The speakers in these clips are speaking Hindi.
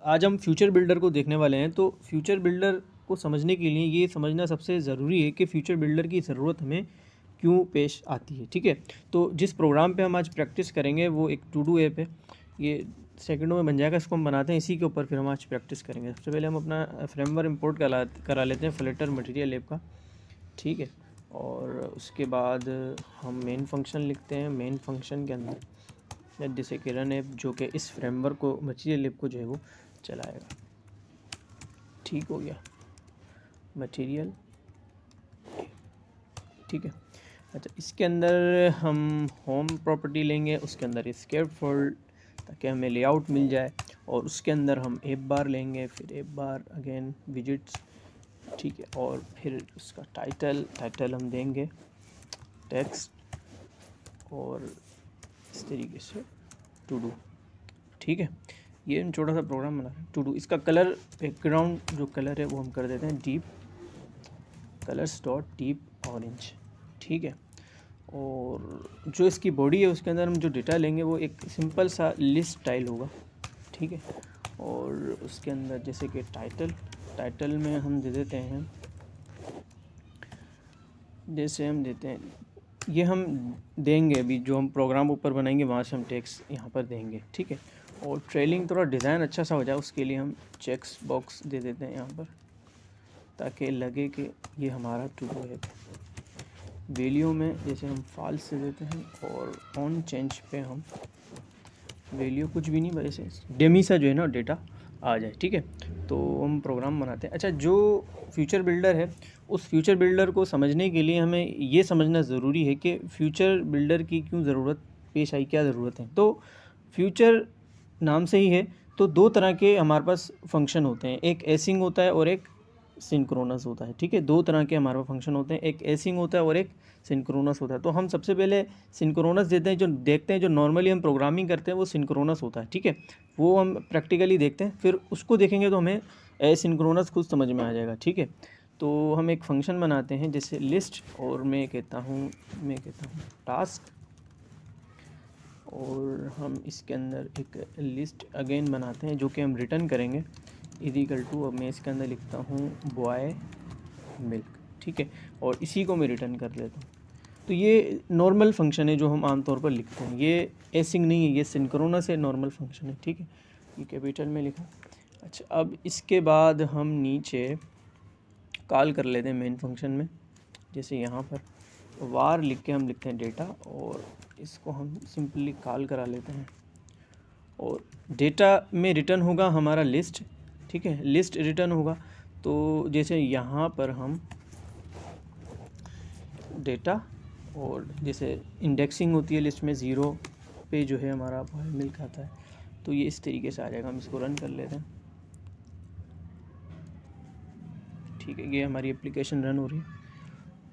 आज हम फ्यूचर बिल्डर को देखने वाले हैं। तो फ्यूचर बिल्डर को समझने के लिए ये समझना सबसे ज़रूरी है कि फ्यूचर बिल्डर की ज़रूरत हमें क्यों पेश आती है। ठीक है, तो जिस प्रोग्राम पे हम आज प्रैक्टिस करेंगे वो एक टू डू ऐप है। ये सेकंडों में बन जाएगा, इसको हम बनाते हैं, इसी के ऊपर फिर हम आज प्रैक्टिस करेंगे। सबसे पहले हम अपना फ्रेमवर्क इंपोर्ट करा लेते हैं फ्लटर मटेरियल ऐप का। ठीक है, और उसके बाद हम मेन फंक्शन लिखते हैं। मेन फंक्शन के अंदर जैसे कि रन ऐप, जो कि इस फ्रेमवर्क को मटेरियल ऐप को जो है वो चलाएगा। ठीक हो गया, मटेरियल। ठीक है, अच्छा, इसके अंदर हम होम प्रॉपर्टी लेंगे, उसके अंदर एस्केप फोल्ड ताकि हमें लेआउट मिल जाए, और उसके अंदर हम ऐप बार लेंगे, फिर ऐप बार अगेन विजिट्स। ठीक है, और फिर उसका टाइटल हम देंगे टेक्स्ट, और इस तरीके से टू डू। ठीक है, ये हम छोटा सा प्रोग्राम बना रहे हैं टू डू। इसका कलर, बैकग्राउंड जो कलर है वो हम कर देते हैं deep colours dot deep orange. ठीक है, और जो इसकी बॉडी है उसके अंदर हम जो डेटा लेंगे वो एक सिंपल सा लिस्ट स्टाइल होगा। ठीक है, और उसके अंदर जैसे कि टाइटल में हम दे देते हैं, जैसे हम देते हैं, ये हम देंगे अभी जो हम प्रोग्राम ऊपर बनाएंगे वहाँ से हम टेक्स्ट यहाँ पर देंगे। ठीक है, और ट्रेलिंग थोड़ा डिज़ाइन अच्छा सा हो जाए उसके लिए हम चेक्स बॉक्स दे देते हैं यहाँ पर, ताकि लगे कि ये हमारा टू डू है। वैल्यू में जैसे हम फॉल्स से देते हैं, और ऑन चेंज पे हम वैल्यू कुछ भी नहीं, वैसे डेमी सा जो है ना डेटा आ जाए। ठीक है, तो हम प्रोग्राम बनाते हैं। अच्छा, जो फ्यूचर बिल्डर है उस फ्यूचर बिल्डर को समझने के लिए हमें ये समझना ज़रूरी है कि फ्यूचर बिल्डर की क्यों ज़रूरत पेश आई, क्या ज़रूरत है। तो फ्यूचर नाम से ही है, तो दो तरह के हमारे पास फंक्शन होते हैं, एक एसिंग होता है और एक सिंक्रोनस होता है। ठीक है, दो तरह के हमारे पास फंक्शन होते हैं, एक एसिंग होता है और एक सिंक्रोनस होता है। तो हम सबसे पहले सिंक्रोनस देते हैं, जो देखते हैं, जो नॉर्मली हम प्रोग्रामिंग करते हैं वो सिंक्रोनस होता है। ठीक है, वो हम प्रैक्टिकली देखते हैं, फिर उसको देखेंगे तो हमें एसिंक्रोनस खुद समझ में आ जाएगा। ठीक है, तो हम एक फंक्शन बनाते हैं जैसे लिस्ट, और मैं कहता हूँ टास्क, और हम इसके अंदर एक लिस्ट अगेन बनाते हैं जो कि हम रिटर्न करेंगे इक्वल टू, अब मैं इसके अंदर लिखता हूँ बॉय मिल्क। ठीक है, और इसी को मैं रिटर्न कर देता हूँ। तो ये नॉर्मल फंक्शन है जो हम आमतौर पर लिखते हैं, ये एसिंग नहीं है, ये सिंक्रोनस है, नॉर्मल फंक्शन है। ठीक है, ये कैपिटल में लिखा। अच्छा, अब इसके बाद हम नीचे कॉल कर लेते हैं मेन फंक्शन में, जैसे यहाँ पर वार लिख के हम लिखते हैं डेटा, और इसको हम सिंपली कॉल करा लेते हैं, और डेटा में रिटर्न होगा हमारा लिस्ट। ठीक है, लिस्ट रिटर्न होगा। तो जैसे यहाँ पर हम डेटा, और जैसे इंडेक्सिंग होती है लिस्ट में, 0 पे जो है हमारा बॉय मिल्क आता है, तो ये इस तरीके से आ जाएगा। हम इसको रन कर लेते हैं। ठीक है, ये हमारी एप्लीकेशन रन हो रही है,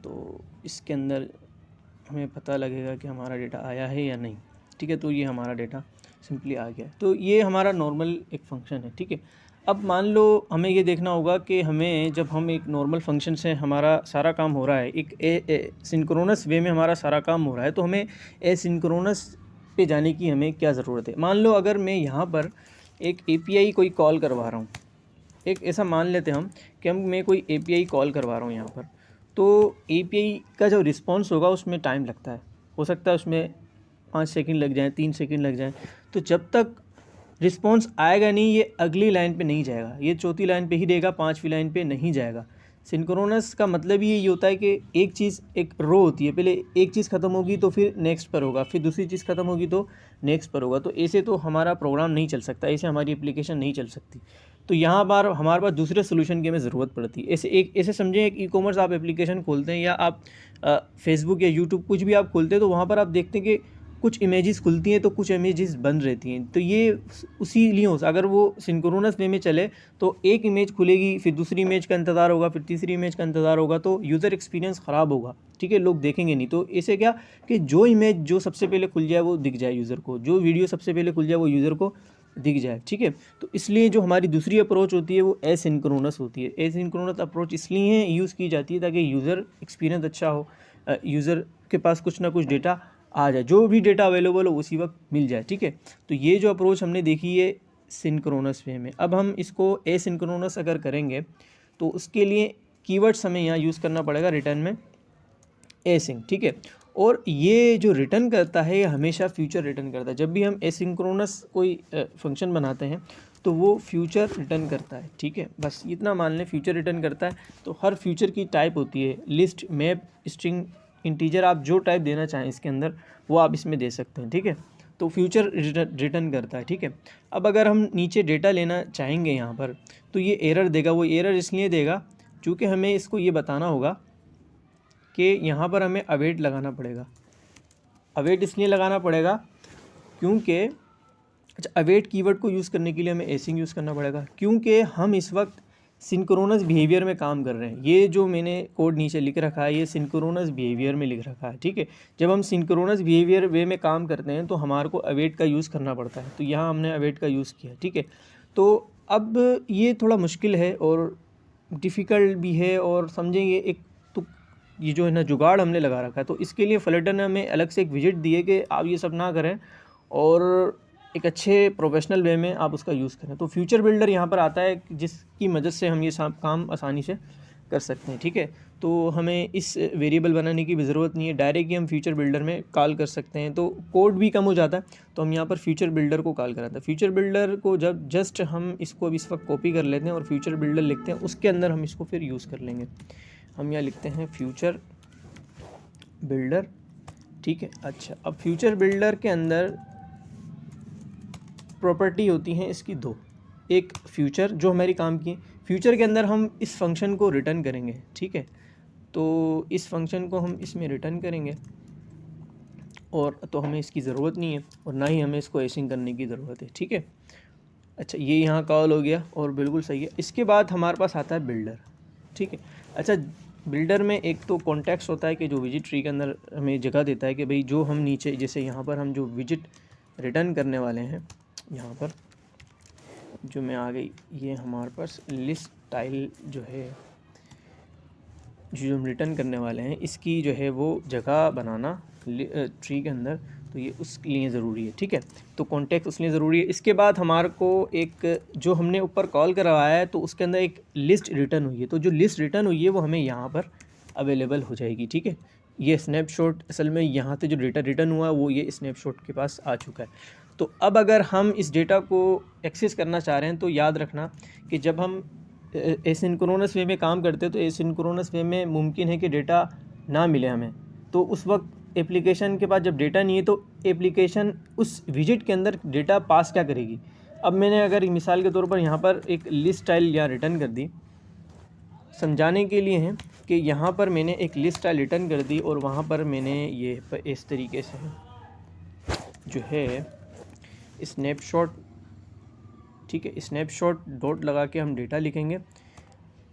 तो इसके अंदर हमें पता लगेगा कि हमारा डेटा आया है या नहीं। ठीक है, तो ये हमारा डेटा सिंपली आ गया। तो ये हमारा नॉर्मल एक फंक्शन है। ठीक है, अब मान लो हमें ये देखना होगा कि हमें, जब हम एक नॉर्मल फंक्शन से हमारा सारा काम हो रहा है, एक सिंक्रोनस वे में हमारा सारा काम हो रहा है, तो हमें एसिंक्रोनस पे जाने की हमें क्या ज़रूरत है। मान लो अगर मैं यहाँ पर एक API कोई कॉल करवा रहा हूँ, एक ऐसा मान लेते हम कि मैं कोई API कॉल करवा रहा हूँ यहाँ पर, तो API का जो रिस्पॉन्स होगा उसमें टाइम लगता है, हो सकता है उसमें 5 सेकंड लग जाएँ, 3 सेकंड लग जाएँ। तो जब तक रिस्पॉन्स आएगा नहीं, ये अगली लाइन पे नहीं जाएगा, ये चौथी लाइन पे ही देगा, 5वीं लाइन पे नहीं जाएगा। सिंक्रोनस का मतलब ही ये होता है कि एक चीज़, एक रो होती है, पहले एक चीज़ ख़त्म होगी तो फिर नेक्स्ट पर होगा, फिर दूसरी चीज़ ख़त्म होगी तो नेक्स्ट पर होगा। तो ऐसे तो हमारा प्रोग्राम नहीं चल सकता, ऐसे हमारी एप्लीकेशन नहीं चल सकती। तो यहाँ पर हमारे पास दूसरे सोल्यूशन की हमें ज़रूरत पड़ती है। ऐसे समझें, एक ई-कॉमर्स आप एप्लीकेशन खोलते हैं, या आप फेसबुक या यूट्यूब कुछ भी आप खोलते हैं, तो वहाँ पर आप देखते हैं कि कुछ इमेजेस खुलती हैं तो कुछ इमेजेस बंद रहती हैं। तो ये उसी लिए अगर वो सिंक्रोनस वे में चले तो एक इमेज खुलेगी, फिर दूसरी इमेज का इंतज़ार होगा, फिर तीसरी इमेज का इंतज़ार होगा, तो यूज़र एक्सपीरियंस ख़राब होगा। ठीक है, लोग देखेंगे नहीं। तो ऐसे क्या कि जो इमेज जो सबसे पहले खुल जाए वो दिख जाए यूज़र को, जो वीडियो सबसे पहले खुल जाए वो यूज़र को दिख जाए। ठीक है, तो इसलिए जो हमारी दूसरी अप्रोच होती है वो एसिंक्रोनस होती है। एसिंक्रोनस अप्रोच इसलिए यूज़ की जाती है ताकि यूज़र एक्सपीरियंस अच्छा हो, यूज़र के पास कुछ ना कुछ डेटा आ जाए, जो भी डेटा अवेलेबल हो उसी वक्त मिल जाए। ठीक है, तो ये जो अप्रोच हमने देखी है सिंक्रोनस वे में। अब हम इसको एसिंक्रोनस अगर करेंगे तो उसके लिए कीवर्ड्स हमें यहाँ यूज़ करना पड़ेगा रिटर्न में एसिंक, ठीक है। और ये जो रिटर्न करता है ये हमेशा फ्यूचर रिटर्न करता है। जब भी हम एसिंक्रोनस कोई फंक्शन बनाते हैं तो वो फ्यूचर रिटर्न करता है, ठीक है। बस इतना मान लें, फ्यूचर रिटर्न करता है। तो हर फ्यूचर की टाइप होती है, लिस्ट, मैप, स्ट्रिंग, इंटीजर, आप जो टाइप देना चाहें इसके अंदर वो आप इसमें दे सकते हैं, ठीक है। तो फ्यूचर रिटर्न करता है, ठीक है। अब अगर हम नीचे डेटा लेना चाहेंगे यहाँ पर तो ये एरर देगा। वो एरर इसलिए देगा चूँकि हमें इसको ये बताना होगा कि यहाँ पर हमें अवेट लगाना पड़ेगा। अवेट इसलिए लगाना पड़ेगा क्योंकि अवेट कीवर्ड को यूज़ करने के लिए हमें एसिंक यूज़ करना पड़ेगा, क्योंकि हम इस वक्त सिंक्रोनस बिहेवियर में काम कर रहे हैं। ये जो मैंने कोड नीचे लिख रखा है ये सिंक्रोनस बिहेवियर में लिख रखा है, ठीक है। जब हम सिंक्रोनस बिहेवियर वे में काम करते हैं तो हमारे को अवेट का यूज़ करना पड़ता है। तो यहाँ हमने अवेट का यूज़ किया, ठीक है। तो अब ये थोड़ा मुश्किल है और डिफ़िकल्ट भी है, और समझेंगे एक तो ये जो है ना जुगाड़ हमने लगा रखा है। तो इसके लिए फ्लटर ने हमें अलग से एक विजिट दिए कि आप ये सब ना करें और एक अच्छे प्रोफेशनल वे में आप उसका यूज़ करें। तो फ्यूचर बिल्डर यहाँ पर आता है जिसकी मदद से हम ये सब काम आसानी से कर सकते हैं, ठीक है। तो हमें इस वेरिएबल बनाने की भी ज़रूरत नहीं है, डायरेक्ट ही हम फ्यूचर बिल्डर में कॉल कर सकते हैं। तो कोड भी कम हो जाता है। तो हम यहाँ पर फ्यूचर बिल्डर को कॉल कराते हैं। फ्यूचर बिल्डर को जब जस्ट हम इसको अब इस वक्त कॉपी कर लेते हैं और फ्यूचर बिल्डर लिखते हैं, उसके अंदर हम इसको फिर यूज़ कर लेंगे। हम यहाँ लिखते हैं फ्यूचर बिल्डर, ठीक है। अच्छा, अब फ्यूचर बिल्डर के अंदर प्रॉपर्टी होती हैं इसकी दो। एक फ्यूचर जो हमारी काम की, फ्यूचर के अंदर हम इस फंक्शन को रिटर्न करेंगे, ठीक है। तो इस फंक्शन को हम इसमें रिटर्न करेंगे और तो हमें इसकी ज़रूरत नहीं है और ना ही हमें इसको एसिंक करने की ज़रूरत है, ठीक है। अच्छा, ये यहाँ कॉल हो गया और बिल्कुल सही है। इसके बाद हमारे पास आता है बिल्डर, ठीक है। अच्छा, बिल्डर में एक तो कॉन्टेक्स्ट होता है कि जो विजिट ट्री के अंदर हमें जगह देता है कि भाई जो हम नीचे, जैसे यहाँ पर हम जो विजिट रिटर्न करने वाले हैं, यहाँ पर जो मैं आ गई, ये हमारे पास लिस्ट स्टाइल जो है जो हम रिटर्न करने वाले हैं इसकी जो है वो जगह बनाना ट्री के अंदर, तो ये उसके लिए ज़रूरी है, ठीक है। तो कॉन्टेक्स्ट उसके ज़रूरी है। इसके बाद हमारे को एक जो हमने ऊपर कॉल करवाया है तो उसके अंदर एक लिस्ट रिटर्न हुई है। तो जो लिस्ट रिटर्न हुई है वो हमें यहाँ पर अवेलेबल हो जाएगी, ठीक है। ये स्नैपशॉट असल में यहाँ से जो डेटा रिटर्न हुआ वो ये स्नैपशॉट के पास आ चुका है। तो अब अगर हम इस डेटा को एक्सेस करना चाह रहे हैं तो याद रखना कि जब हम एसिंक्रोनस वे में काम करते हैं तो एसिंक्रोनस वे में मुमकिन है कि डेटा ना मिले हमें। तो उस वक्त एप्लीकेशन के पास जब डेटा नहीं है तो एप्लीकेशन उस विजिट के अंदर डेटा पास क्या करेगी। अब मैंने अगर मिसाल के तौर पर यहाँ पर एक लिस्ट स्टाइल यहाँ रिटर्न कर दी, समझाने के लिए है कि यहाँ पर मैंने एक लिस्ट स्टाइल रिटर्न कर दी और वहाँ पर मैंने ये इस तरीके से जो है स्नैपशॉट, ठीक है, स्नैपशॉट डॉट लगा के हम डेटा लिखेंगे।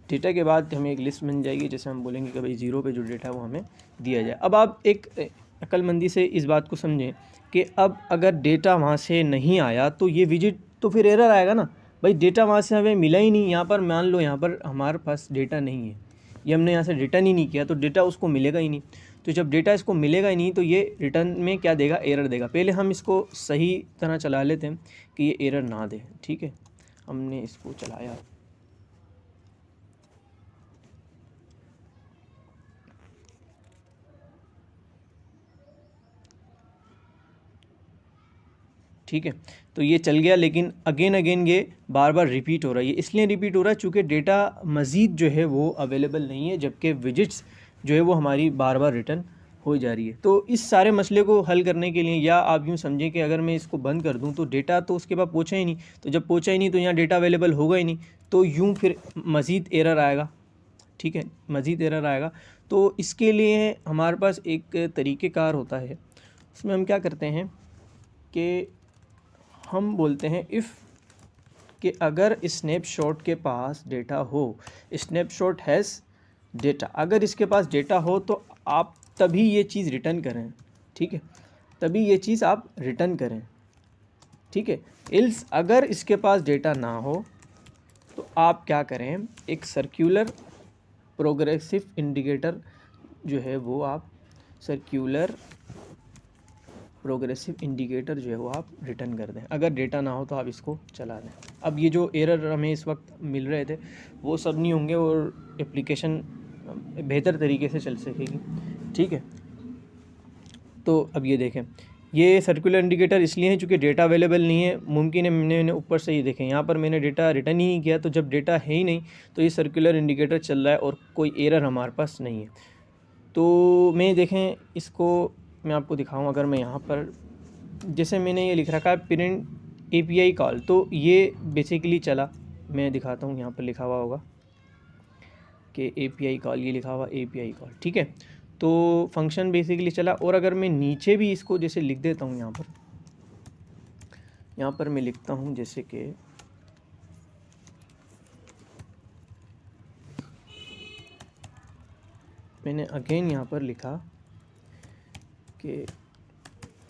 डेटा के बाद हमें एक लिस्ट बन जाएगी, जैसे हम बोलेंगे कि भाई 0 पे जो डेटा है वो हमें दिया जाए। अब आप एक अक्लमंदी से इस बात को समझें कि अब अगर डेटा वहाँ से नहीं आया तो ये विजिट तो फिर एरर आएगा ना, भाई डेटा वहाँ से हमें मिला ही नहीं। यहाँ पर मान लो यहाँ पर हमारे पास डेटा नहीं है, ये हमने यहाँ से रिटर्न ही नहीं किया तो डेटा उसको मिलेगा ही नहीं। तो जब डेटा इसको मिलेगा ही नहीं तो ये रिटर्न में क्या देगा, एरर देगा। पहले हम इसको सही तरह चला लेते हैं कि ये एरर ना दे, ठीक है। हमने इसको चलाया, ठीक है। तो ये चल गया, लेकिन अगेन ये बार बार रिपीट हो रहा है। ये इसलिए रिपीट हो रहा है चूँकि डेटा मज़ीद जो है वो अवेलेबल नहीं है, जबकि विजिट्स जो है वो हमारी बार बार रिटर्न हो जा रही है। तो इस सारे मसले को हल करने के लिए, या आप यूँ समझें कि अगर मैं इसको बंद कर दूँ तो डेटा तो उसके पास पहुँचा ही नहीं, तो जब पहुँचा ही नहीं तो यहाँ डेटा अवेलेबल होगा ही नहीं, तो यूँ फिर मज़ीद एरर आएगा, ठीक है, मज़ीद एरर आएगा। तो इसके लिए हमारे पास एक तरीक़ेकार होता है, उसमें हम क्या करते हैं कि हम बोलते हैं इफ़ कि अगर स्नैपशॉट के पास डेटा हो, स्नैपशॉट हैज़ डेटा, अगर इसके पास डेटा हो तो आप तभी ये चीज़ रिटर्न करें, ठीक है, तभी ये चीज़ आप रिटर्न करें, ठीक है। इल्स अगर इसके पास डेटा ना हो तो आप क्या करें, एक सर्कुलर प्रोग्रेसिव इंडिकेटर जो है वो आप सर्कुलर प्रोग्रेसिव इंडिकेटर जो है वो आप रिटर्न कर दें। अगर डेटा ना हो तो आप इसको चला दें। अब ये जो एरर हमें इस वक्त मिल रहे थे वो सब नहीं होंगे और एप्लीकेशन बेहतर तरीके से चल सकेगी। ठीक है, तो अब ये देखें, ये सर्कुलर इंडिकेटर इसलिए है चूँकि डेटा अवेलेबल नहीं है। मुमकिन है मैंने ऊपर से ही देखें, यहाँ पर मैंने डेटा रिटर्न ही नहीं किया, तो जब डेटा है ही नहीं तो ये सर्कुलर इंडिकेटर चल रहा है और कोई एरर हमारे पास नहीं है। तो मैं देखें इसको मैं आपको दिखाऊं, अगर मैं यहाँ पर जैसे मैंने ये लिख रखा है प्रिंट API कॉल, तो ये बेसिकली चला। मैं दिखाता हूँ, यहाँ पर लिखा हुआ होगा कि API कॉल, ये लिखा हुआ API कॉल। ठीक है, तो फंक्शन बेसिकली चला। और अगर मैं नीचे भी इसको जैसे लिख देता हूँ, यहाँ पर मैं लिखता हूँ जैसे कि मैंने अगेन यहाँ पर लिखा कि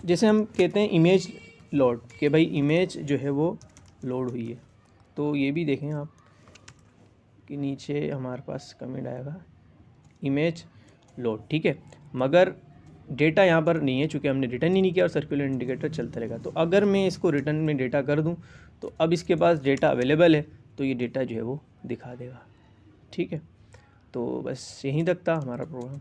जैसे हम कहते हैं इमेज लोड, कि भाई इमेज जो है वो लोड हुई है। तो ये भी देखें आप कि नीचे हमारे पास कमेंट आएगा इमेज लोड। ठीक है, मगर डेटा यहाँ पर नहीं है चूँकि हमने रिटर्न ही नहीं किया और सर्कुलर इंडिकेटर चलता रहेगा। तो अगर मैं इसको रिटर्न में डेटा कर दूँ तो अब इसके पास डेटा अवेलेबल है, तो ये डेटा जो है वो दिखा देगा। ठीक है, तो बस यहीं तक था हमारा प्रोग्राम।